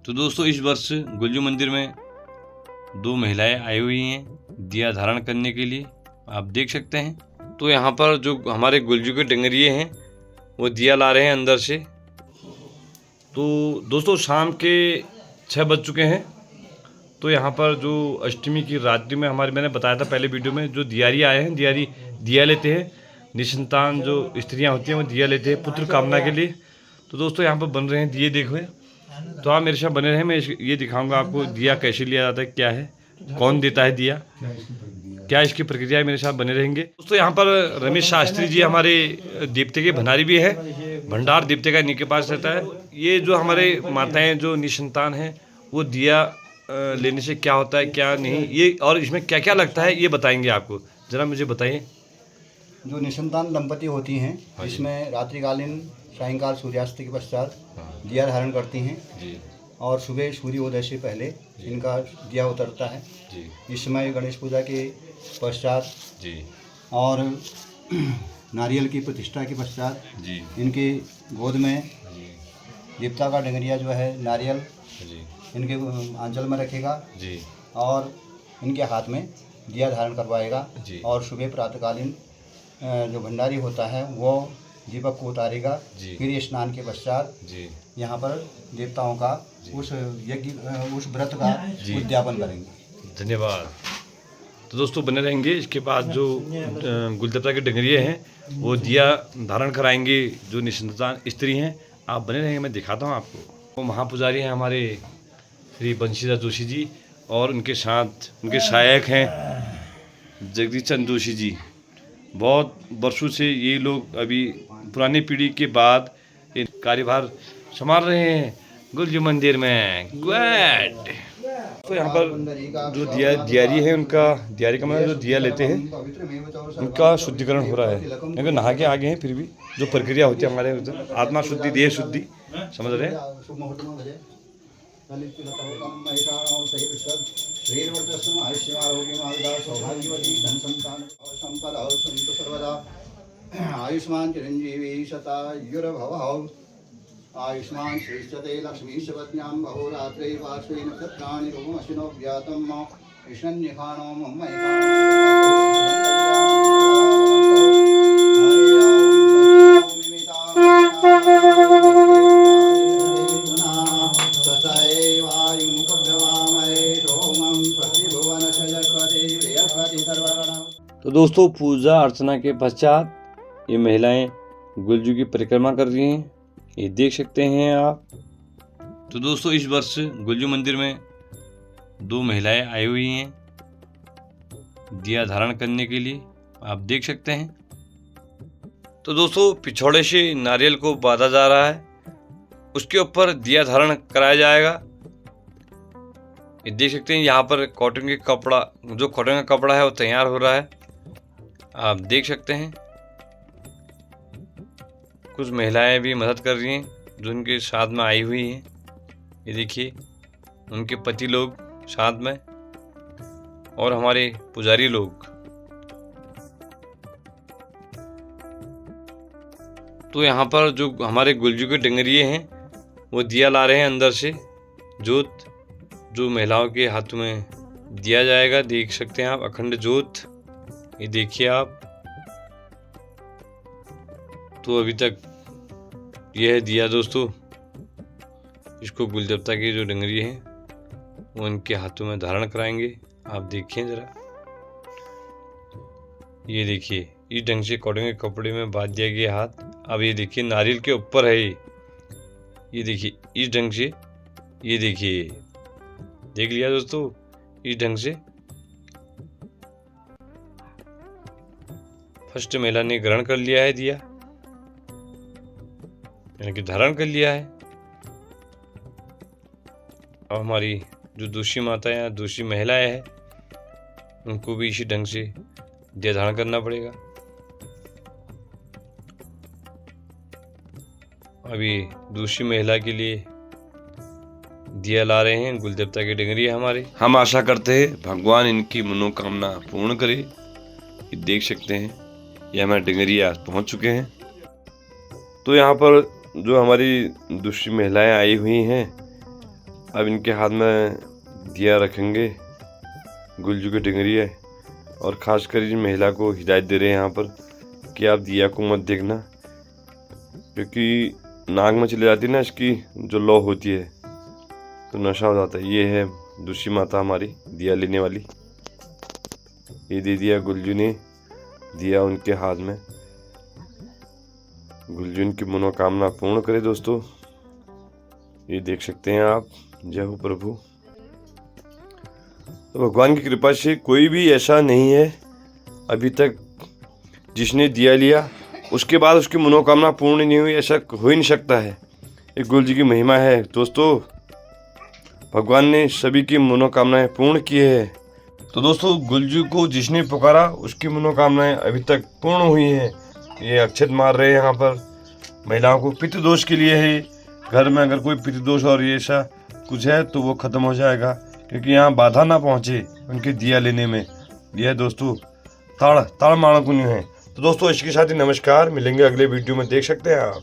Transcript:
तो दोस्तों इस वर्ष गुलजू मंदिर में दो महिलाएं आई हुई हैं दिया धारण करने के लिए, आप देख सकते हैं। तो यहाँ पर जो हमारे गुलजू के डंगरिये हैं वो दिया ला रहे हैं अंदर से। तो दोस्तों शाम के 6 बज चुके हैं। तो यहाँ पर जो अष्टमी की रात्रि में मैंने बताया था पहले वीडियो में, जो दियारी आए हैं, दिया लेते हैं। निसंतान जो स्त्रियाँ होती हैं वो दिया लेते हैं पुत्र कामना के लिए। तो दोस्तों यहाँ पर बन रहे हैं दिए, देखो। तो आप मेरे साथ बने रहें, मैं ये दिखाऊंगा आपको दिया कैसे लिया जाता है, क्या है, कौन देता है दिया, क्या इसकी प्रक्रिया है। मेरे साथ बने रहेंगे। दोस्तों यहाँ पर रमेश शास्त्री जी हमारे दीप्ते के भंडारी भी है। भंडार दीप्ते का इन्हीं के पास रहता है। ये जो हमारे माताएं जो निसंतान हैं वो दिया लेने से क्या होता है क्या नहीं, ये और इसमें क्या क्या लगता है ये बताएंगे आपको। जरा मुझे बताइए। जो निसंतान दंपति होती हैं इसमें रात्रिकालीन सायंकाल सूर्यास्त के पश्चात दिया धारण करती हैं जी। और सुबह सूर्योदय से पहले इनका दिया उतरता है जी। इस समय गणेश पूजा के पश्चात जी। और नारियल की प्रतिष्ठा के पश्चात जी। इनकी गोद में देवता का डंगरिया जो है नारियल जी। इनके आंचल में रखेगा जी। और इनके हाथ में दिया धारण करवाएगा जी। और सुबह प्रातःकालीन जो भंडारी होता है वो दीपक को उतारेगा। फिर स्नान के पश्चात यहाँ पर देवताओं का उस यज्ञ उस व्रत का उद्यापन करेंगे। धन्यवाद। तो दोस्तों बने रहेंगे। इसके बाद जो गुलदेवता के डंगरिये हैं वो दिया धारण कराएंगे जो निसंतान स्त्री हैं। आप बने रहेंगे, मैं दिखाता हूँ आपको। वो महापुजारी हैं हमारे श्री बंशीधर जोशी जी और उनके साथ उनके सहायक हैं जगदीश चंद्र जोशी जी। बहुत वर्षों से ये लोग अभी पुरानी पीढ़ी के बाद कार्यभार संभाल रहे हैं गुलजू मंदिर में। गुड। तो यहाँ पर जो दियारी है उनका दियारी का मतलब जो दिया लेते हैं उनका शुद्धिकरण हो रहा है, क्योंकि नहा के आगे हैं। फिर भी जो प्रक्रिया होती है हमारे उधर आत्मा शुद्धि देह शुद्धि, समझ रहे हैं। आयुष्मान चिरंजीवी शतायुर्भवः आयुष्मान श्रीश्चते लक्ष्मी शपत्न्यां बहुरात्रे पार्श्वे नक्षत्राणि रुमशिनो व्यातं विष्णन्यखाणो तो दोस्तों पूजा अर्चना के पश्चात ये महिलाएं गुलजू की परिक्रमा कर रही हैं, ये देख सकते हैं आप। तो दोस्तों इस वर्ष गुलजू मंदिर में दो महिलाएं आई हुई हैं दिया धारण करने के लिए, आप देख सकते हैं। तो दोस्तों पिछौड़े से नारियल को बांधा जा रहा है, उसके ऊपर दिया धारण कराया जाएगा। ये देख सकते हैं यहाँ पर कॉटन के कपड़ा, जो कॉटन का कपड़ा है वो तैयार हो रहा है, आप देख सकते हैं। कुछ महिलाएं भी मदद कर रही हैं जो उनके साथ में आई हुई हैं। ये देखिए उनके पति लोग साथ में और हमारे पुजारी लोग। तो यहाँ पर जो हमारे गुलजू के डंगरिये हैं वो दिया ला रहे हैं अंदर से जोत, जो महिलाओं के हाथ में दिया जाएगा। देख सकते हैं आप अखंड जोत, ये देखिए आप। तो अभी तक यह है दिया दोस्तों, इसको गुलदेवता के जो डंगरी हैं वो इनके हाथों में धारण कराएंगे। आप देखिए जरा, ये देखिए इस ढंग से कॉटन के कपड़े में बांध दिया गया हाथ। अब ये देखिए नारियल के ऊपर है ये देखिए इस ढंग से, ये देखिए देख लिया दोस्तों इस ढंग से। फर्स्ट महिला ने ग्रहण कर लिया है दिया, यानी कि धारण कर लिया है। अब हमारी जो दूसरी माता है, दूसरी महिलाएं हैं, उनको भी इसी ढंग से दिया धारण करना पड़ेगा। अभी दूसरी महिला के लिए दिया ला रहे हैं गुलदेवता के डंगरिया हमारे। हम आशा करते हैं भगवान इनकी मनोकामना पूर्ण करे। ये देख सकते हैं ये हमारे डंगरिया पहुंच चुके हैं। तो यहाँ पर जो हमारी दूसरी महिलाएं आई हुई हैं अब इनके हाथ में दिया रखेंगे गुलजू के डिंगरिया, और ख़ासकर इस महिला को हिदायत दे रहे हैं यहाँ पर कि आप दिया को मत देखना, क्योंकि नाक में चली जाती है ना इसकी जो लौ होती है तो नशा हो जाता है। ये है दूसरी माता हमारी दिया लेने वाली, ये दे दिया गुलजू ने दिया उनके हाथ में। गुलजू की मनोकामना पूर्ण करे दोस्तों, ये देख सकते हैं आप। जय हो प्रभु। तो भगवान की कृपा से कोई भी ऐसा नहीं है अभी तक जिसने दिया लिया उसके बाद उसकी मनोकामना पूर्ण नहीं हुई, ऐसा हो ही नहीं सकता है। ये गुलजू की महिमा है दोस्तों, भगवान ने सभी की मनोकामनाएं पूर्ण की है। तो दोस्तों गुलजू को जिसने पुकारा उसकी मनोकामनाएं अभी तक पूर्ण हुई हैं। ये अक्षत मार रहे हैं यहाँ पर महिलाओं को, पितृदोष के लिए है। घर में अगर कोई पितृदोष और ये ऐसा कुछ है तो वो ख़त्म हो जाएगा, क्योंकि यहाँ बाधा ना पहुँचे उनके दिया लेने में। यह दोस्तों ताड़ माणकुन्य है। तो दोस्तों इसके साथ ही नमस्कार, मिलेंगे अगले वीडियो में, देख सकते हैं आप।